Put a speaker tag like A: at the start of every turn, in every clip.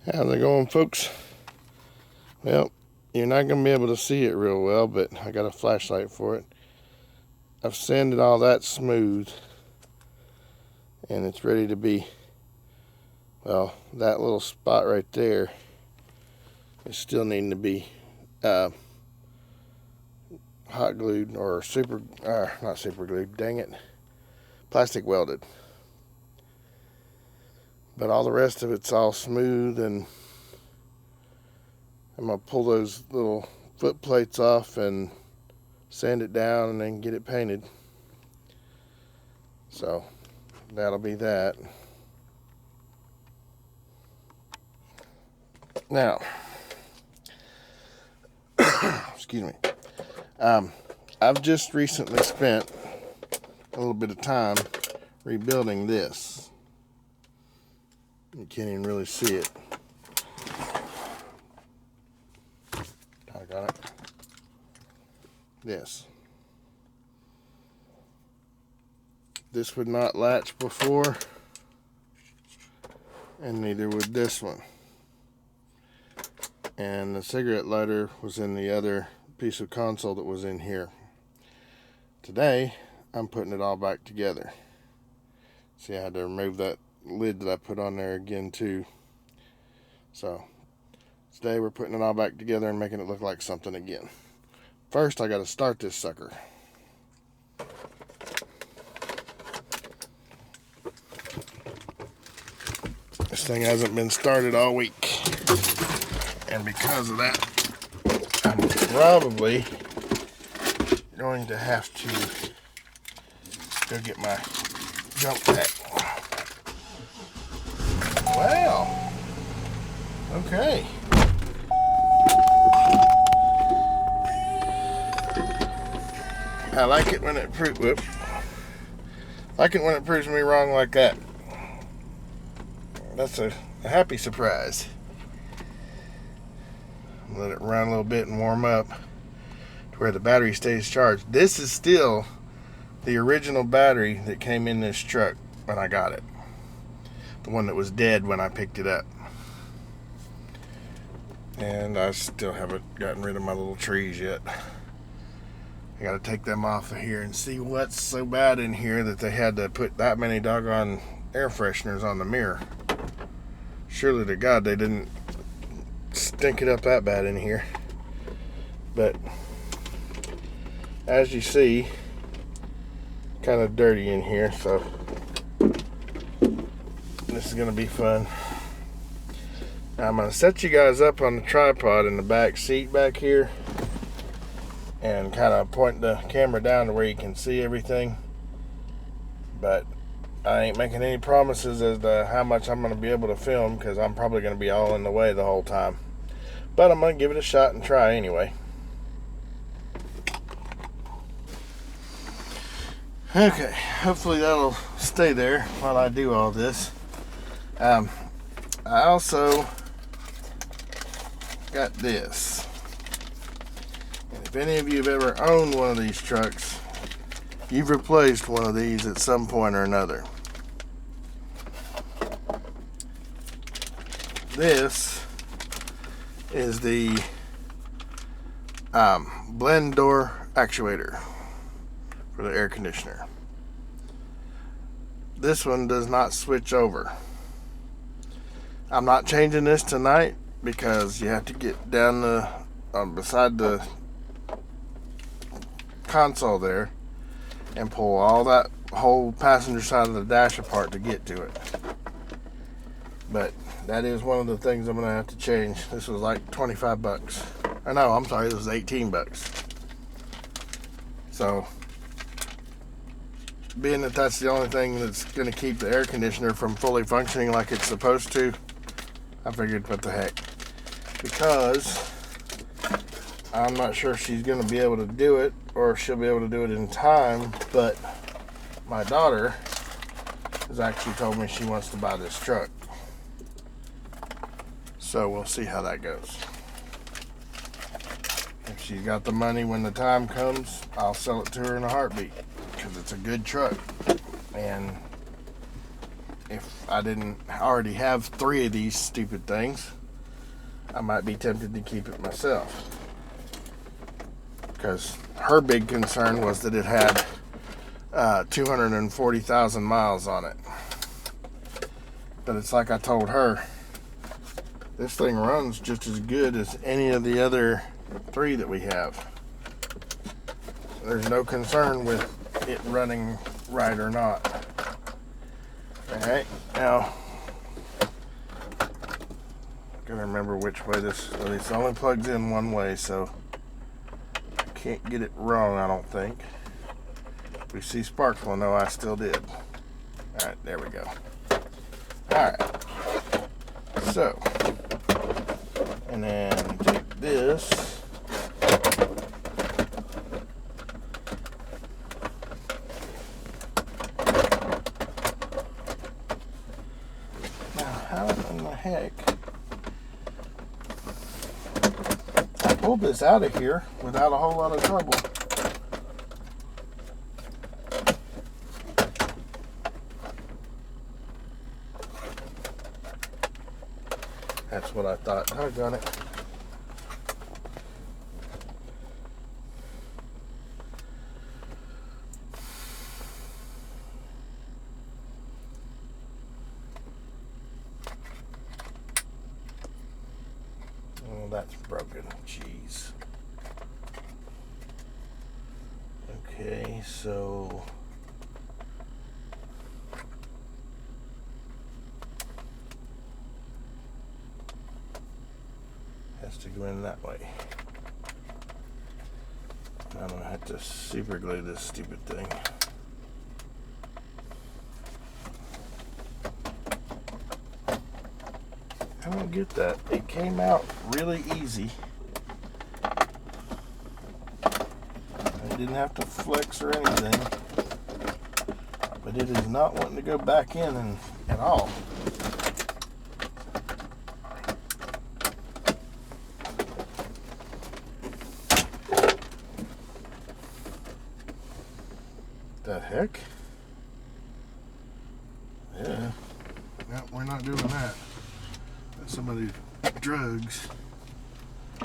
A: How's it going, folks? Well, you're not going to be able to see it real well, but I got a flashlight for it. I've sanded all that smooth, and it's ready to be, well, that little spot right there is still needing to be hot glued, or not super glued, dang it, plastic welded. But all the rest of it's all smooth, and I'm going to pull those little foot plates off and sand it down and then get it painted. So that'll be that. Now, excuse me. I've just recently spent a little bit of time rebuilding this. You can't even really see it. I got it. This would not latch before, and neither would this one. And the cigarette lighter was in the other piece of console that was in here. Today, I'm putting it all back together. See, I had to remove that lid that I put on there again too. So today we're putting it all back together and making it look like something again. First, I got to start this sucker. This thing hasn't been started all week, and because of that, I'm probably going to have to go get my jump pack. Wow. Okay. I like it when it proves me wrong like that. That's a happy surprise. Let it run a little bit and warm up to where the battery stays charged. This is still the original battery that came in this truck when I got it. The one that was dead when I picked it up. And I still haven't gotten rid of my little trees yet. I gotta take them off of here and see what's so bad in here that they had to put that many doggone air fresheners on the mirror. Surely to God they didn't stink it up that bad in here. But as you see, kind of dirty in here, so this is going to be fun. Now I'm going to set you guys up on the tripod in the back seat back here and kind of point the camera down to where you can see everything. But I ain't making any promises as to how much I'm going to be able to film, because I'm probably going to be all in the way the whole time. But I'm going to give it a shot and try anyway. Okay, hopefully that'll stay there while I do all this. I also got this. And if any of you have ever owned one of these trucks, you've replaced one of these at some point or another. This is the blend door actuator for the air conditioner. This one does not switch over. I'm not changing this tonight because you have to get down the beside the console there and pull all that whole passenger side of the dash apart to get to it. But that is one of the things I'm going to have to change. This was like 25 bucks. No, I'm sorry, this was 18 bucks. So, being that that's the only thing that's going to keep the air conditioner from fully functioning like it's supposed to, I figured, what the heck. Because I'm not sure if she's going to be able to do it, or if she'll be able to do it in time, but my daughter has actually told me she wants to buy this truck. So we'll see how that goes. If she's got the money when the time comes, I'll sell it to her in a heartbeat, because it's a good truck. And if I didn't already have 3 of these stupid things, I might be tempted to keep it myself. Because her big concern was that it had 240,000 miles on it. But it's like I told her, this thing runs just as good as any of the other 3 that we have. There's no concern with it running right or not. Alright, now gotta remember which way this only plugs in one way, so I can't get it wrong, I don't think. If we see sparks, we'll know I still did. Alright, there we go. Alright, so, and then take this. Now, how in the heck I pulled this out of here without a whole lot of trouble? That's what I thought. Doggone it. Oh, that's broken. Jeez. Okay, so has to go in that way. I'm gonna have to super glue this stupid thing. I don't get that. It came out really easy. I didn't have to flex or anything, but it is not wanting to go back in at all. The heck? Yeah. No, we're not doing that. That's some of these drugs.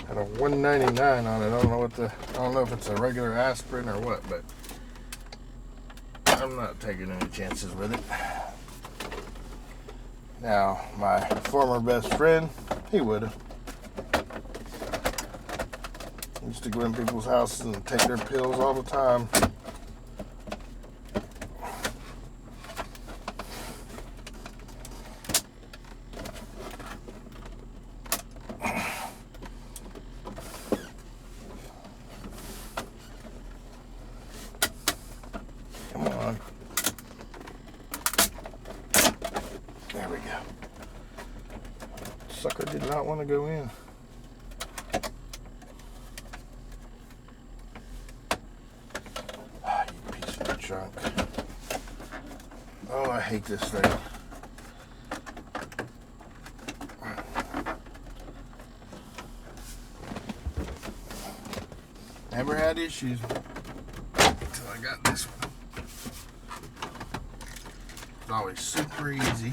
A: Had a $1.99 on it. I don't know if it's a regular aspirin or what, but I'm not taking any chances with it. Now, my former best friend, he would have. Used to go in people's houses and take their pills all the time. Come on. There we go. Sucker did not want to go in. Ah, you piece of junk. Oh, I hate this thing. Never had issues until I got this one. It's always super easy.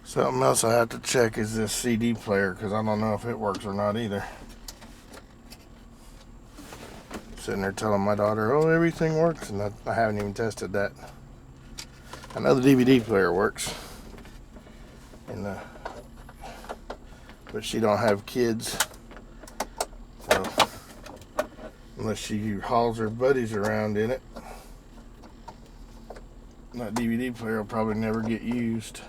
A: Something else I have to check is this CD player, because I don't know if it works or not either. Sitting there telling my daughter, oh, everything works, and I haven't even tested that. I know the DVD player works, but she don't have kids, so unless she hauls her buddies around in it. that DVD player will probably never get used.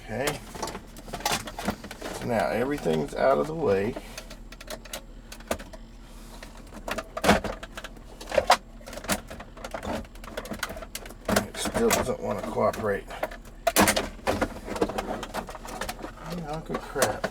A: Okay, so now everything's out of the way. It still doesn't want to cooperate. Hunk of crap.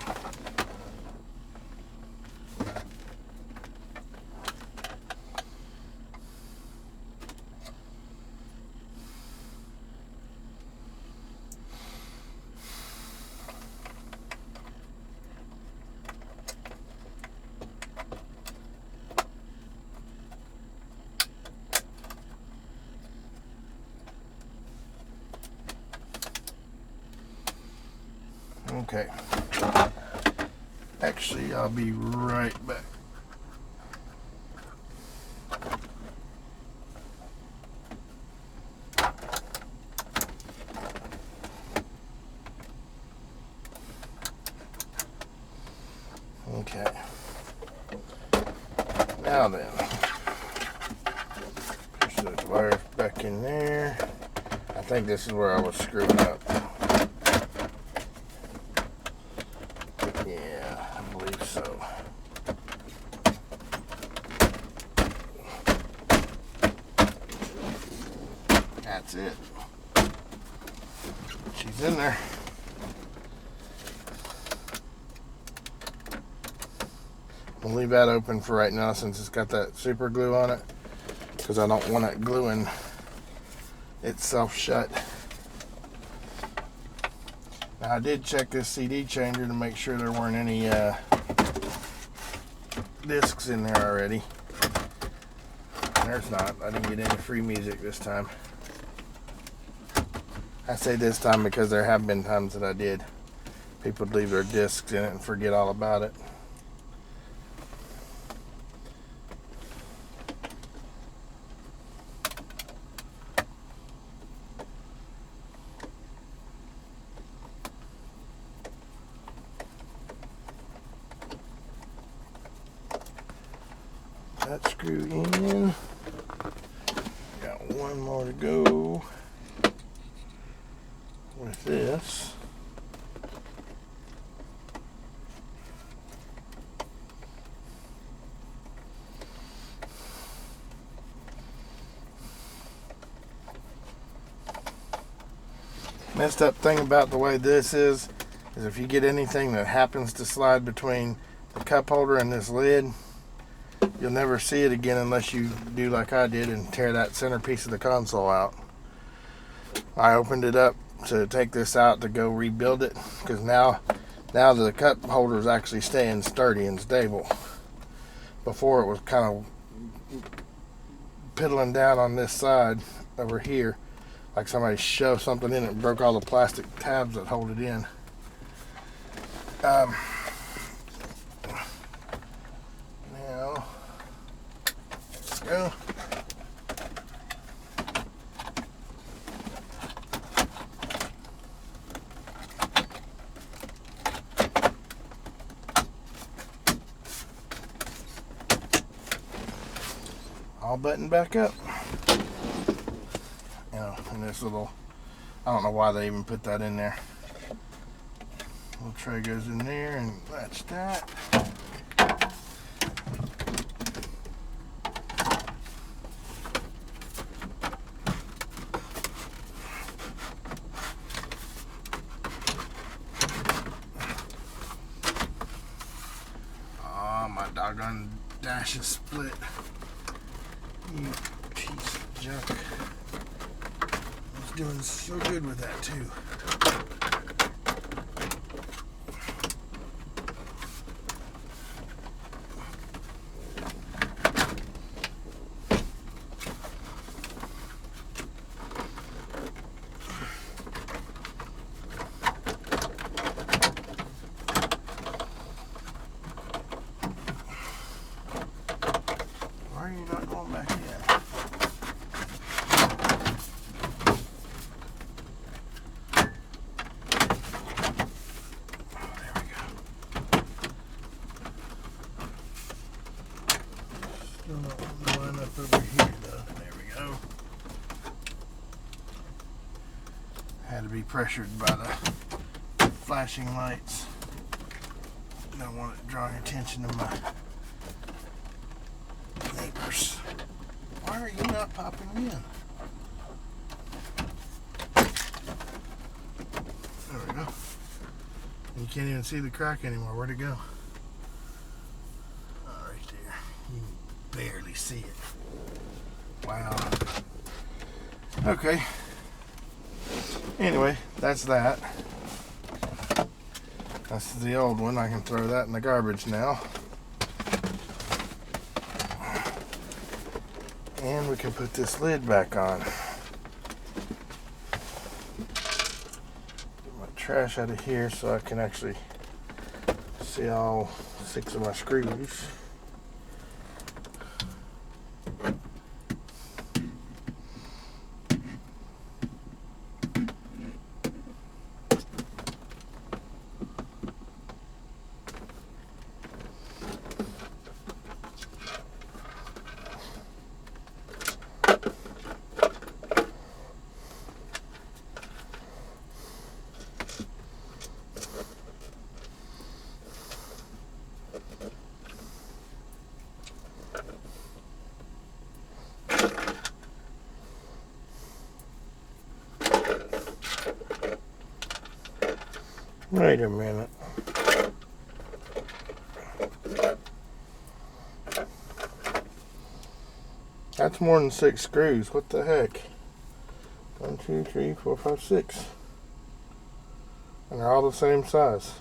A: Okay. Actually, I'll be right back. Okay. Now then, push those wires back in there. I think this is where I was screwing up. Yeah, I believe so. That's it. She's in there. I'll leave that open for right now since it's got that super glue on it, because I don't want it gluing itself shut. Now, I did check this CD changer to make sure there weren't any discs in there already. There's not. I didn't get any free music this time. I say this time because there have been times that I did. People would leave their discs in it and forget all about it. That screw in. Got one more to go with this. Messed up thing about the way this is if you get anything that happens to slide between the cup holder and this lid, you'll never see it again unless you do like I did and tear that centerpiece of the console out. I opened it up to take this out to go rebuild it, because now the cup holder is actually staying sturdy and stable. Before it was kind of piddling down on this side over here, like somebody shoved something in it and broke all the plastic tabs that hold it in. Now, let's go. All buttoned back up. And this little, I don't know why they even put that in there. Little tray goes in there and that's that. Oh, my doggone dash is split. You piece of junk. Doing so good with that too. Still not wanting to line up over here though. There we go. Had to be pressured by the flashing lights. Don't want it drawing attention to my neighbors. Why are you not popping in? There we go. You can't even see the crack anymore. Where'd it go? Oh, right there. You can barely see it. Wow. Okay. Anyway, that's that. That's the old one. I can throw that in the garbage now. And we can put this lid back on. Get my trash out of here so I can actually see all 6 of my screws. Wait a minute. That's more than 6 screws. What the heck? 1, 2, 3, 4, 5, 6. And they're all the same size.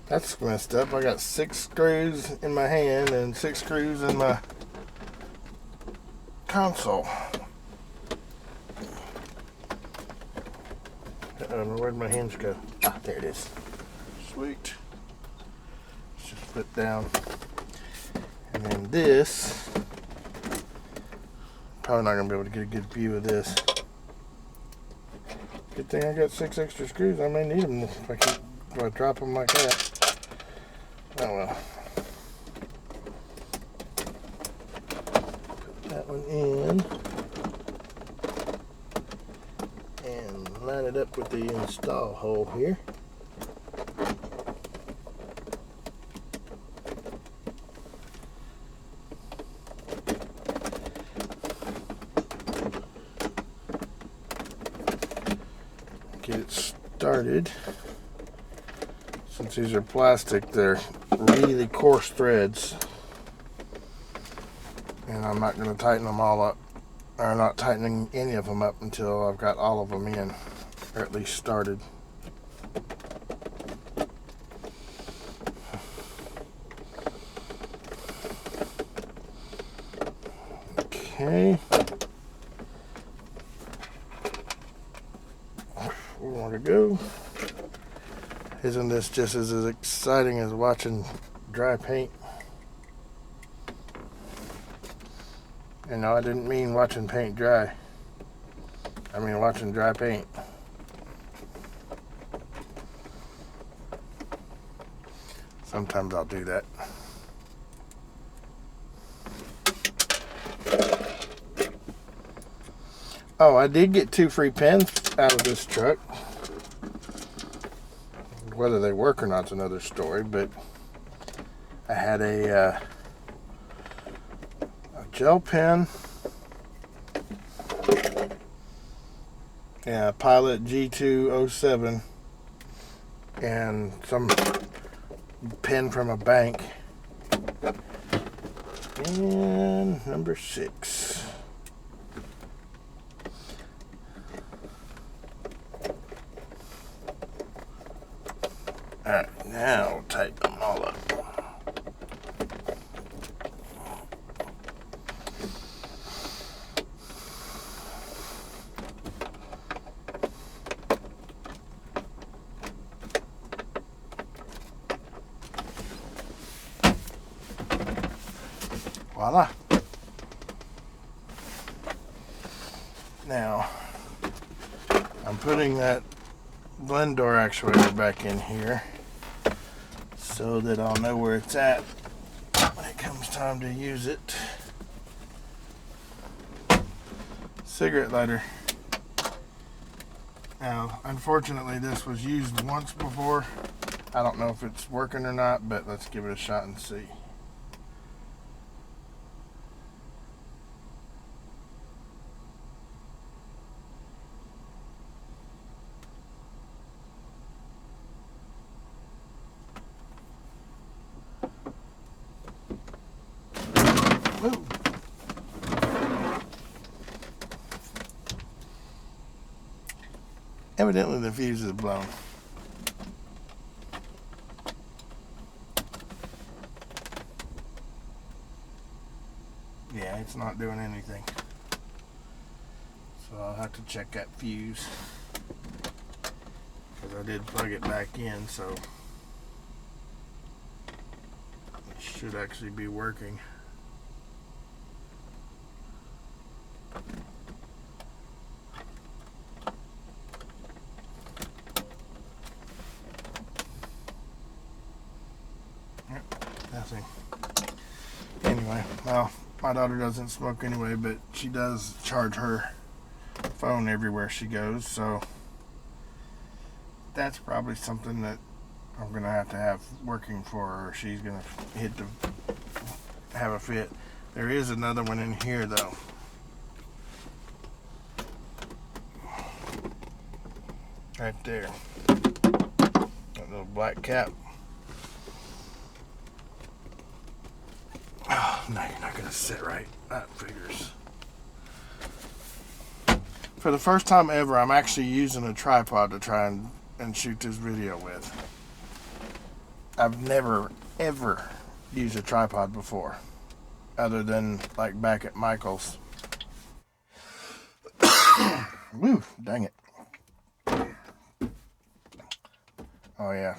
A: That's messed up. I got 6 screws in my hand and 6 screws in my console. Where'd my hinge go? Ah, there it is. Sweet. Let's just put down. And then this, probably not going to be able to get a good view of this. Good thing I got 6 extra screws. I may need them if I drop them like that. Oh well. Put that one in. And line it up with the install hole here. Get it started. Since these are plastic, they're really coarse threads. And I'm not going to tighten them all up. Or not tightening any of them up until I've got all of them in. Or at least started. Okay. More to go. Isn't this just as exciting as watching dry paint? And no, I didn't mean watching paint dry. I mean watching dry paint. Sometimes I'll do that. Oh, I did get 2 free pens out of this truck. Whether they work or not is another story, but I had a gel pen, yeah, Pilot G207, and some pen from a bank, and number 6. Alright, now tighten them all up. Voila. Now, I'm putting that blend door actuator back in here so that I'll know where it's at when it comes time to use it. Cigarette lighter. Now, unfortunately, this was used once before. I don't know if it's working or not, but let's give it a shot and see. Woo. Evidently the fuse is blown. Yeah, it's not doing anything. So I'll have to check that fuse, because I did plug it back in, so it should actually be working. Nothing. Anyway, well, my daughter doesn't smoke anyway, but she does charge her phone everywhere she goes, so that's probably something that I'm gonna have working for her, or she's gonna have a fit. There is another one in here though. Right there. That little black cap. Oh, no, you're not gonna sit right. That figures. For the first time ever, I'm actually using a tripod to try and shoot this video with. I've never, ever used a tripod before, other than like back at Michael's. Woo, dang it. Oh yeah.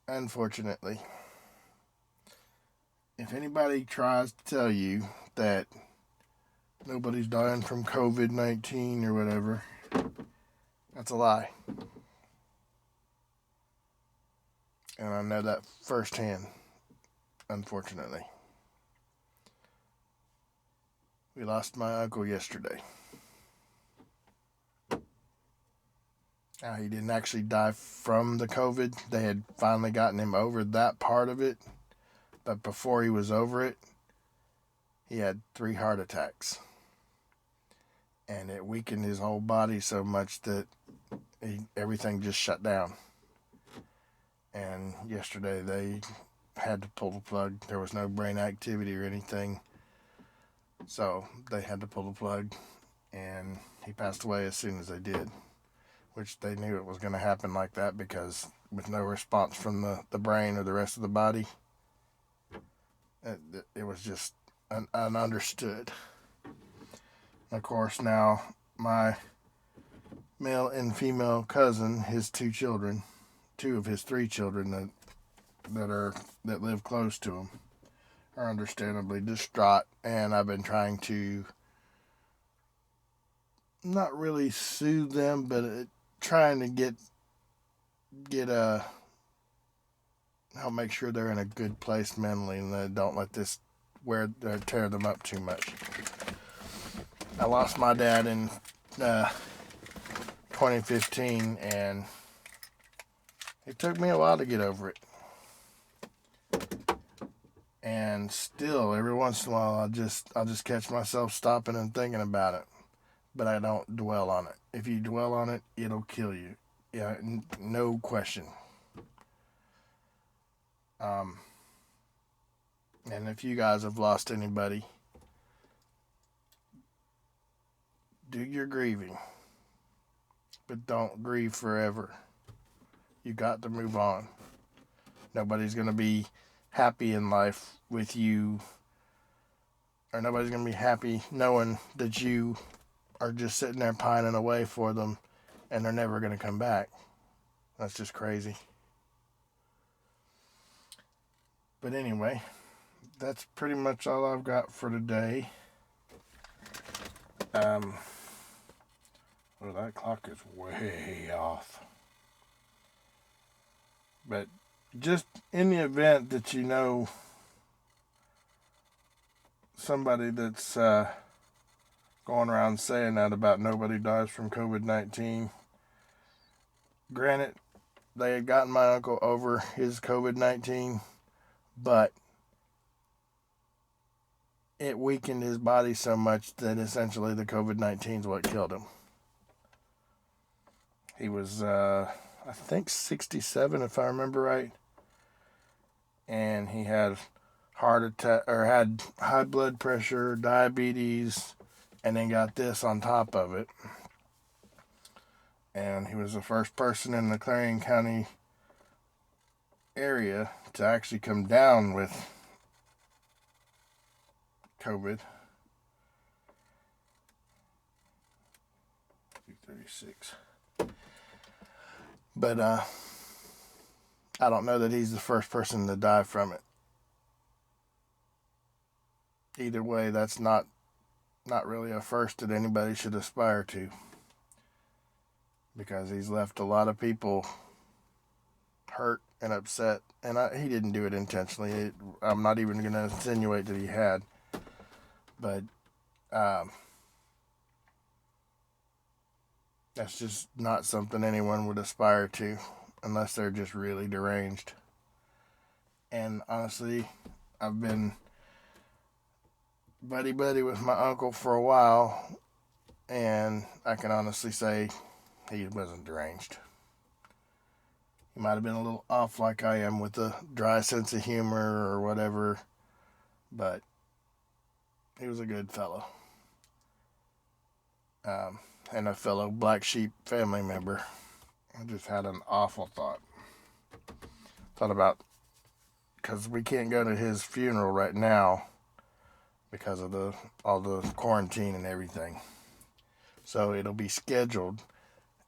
A: Unfortunately, if anybody tries to tell you that nobody's dying from COVID-19 or whatever, that's a lie. And I know that firsthand, unfortunately. We lost my uncle yesterday. Now, he didn't actually die from the COVID. They had finally gotten him over that part of it. But before he was over it, he had 3 heart attacks. And it weakened his whole body so much that everything just shut down. And yesterday they had to pull the plug. There was no brain activity or anything. So they had to pull the plug. And he passed away as soon as they did. Which they knew it was going to happen like that, because with no response from the brain or the rest of the body, it was just ununderstood. Of course, now my male and female cousin, his 2 children, 2 of his 3 children that live close to him, are understandably distraught, and I've been trying to not really soothe them, but trying to get I'll make sure they're in a good place mentally, and they don't let this tear them up too much. I lost my dad in 2015, and it took me a while to get over it. And still, every once in a while, I'll just catch myself stopping and thinking about it. But I don't dwell on it. If you dwell on it, it'll kill you. Yeah, no question. And if you guys have lost anybody, do your grieving. But don't grieve forever. You got to move on. Nobody's going to be happy in life with you, or nobody's going to be happy knowing that you are just sitting there pining away for them and they're never going to come back. That's just crazy. But anyway, that's pretty much all I've got for today. Well, that clock is way off. But just in the event that you know somebody that's going around saying that about nobody dies from COVID-19, granted, they had gotten my uncle over his COVID-19, but it weakened his body so much that essentially the COVID-19 is what killed him. He was, I think, 67, if I remember right. And he had heart attack, or had high blood pressure, diabetes, and then got this on top of it. And he was the first person in the Clarion County area to actually come down with COVID. 236. But I don't know that he's the first person to die from it. Either way, that's not really a first that anybody should aspire to, because he's left a lot of people hurt and upset, and he didn't do it intentionally. I'm not even going to insinuate that he had, but that's just not something anyone would aspire to unless they're just really deranged. And honestly, I've been buddy with my uncle for a while, and I can honestly say he wasn't deranged. He might have been a little off like I am with a dry sense of humor or whatever, but he was a good fellow. And a fellow black sheep family member. I just had an awful thought. Thought about, because we can't go to his funeral right now because of all the quarantine and everything. So it'll be scheduled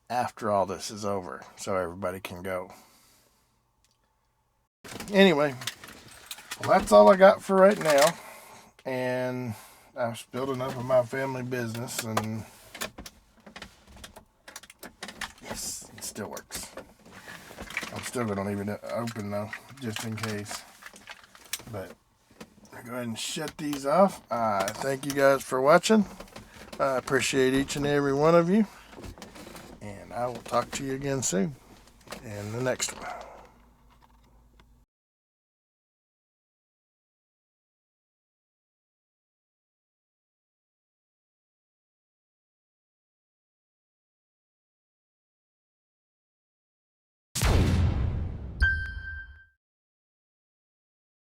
A: after all this is over, so everybody can go. Anyway, well, that's all I got for right now. And I was building up of my family business, and yes, it still works. I'm still going to leave it open though, just in case. But I'll go ahead and shut these off. Thank you guys for watching. I appreciate each and every one of you. And I will talk to you again soon in the next one.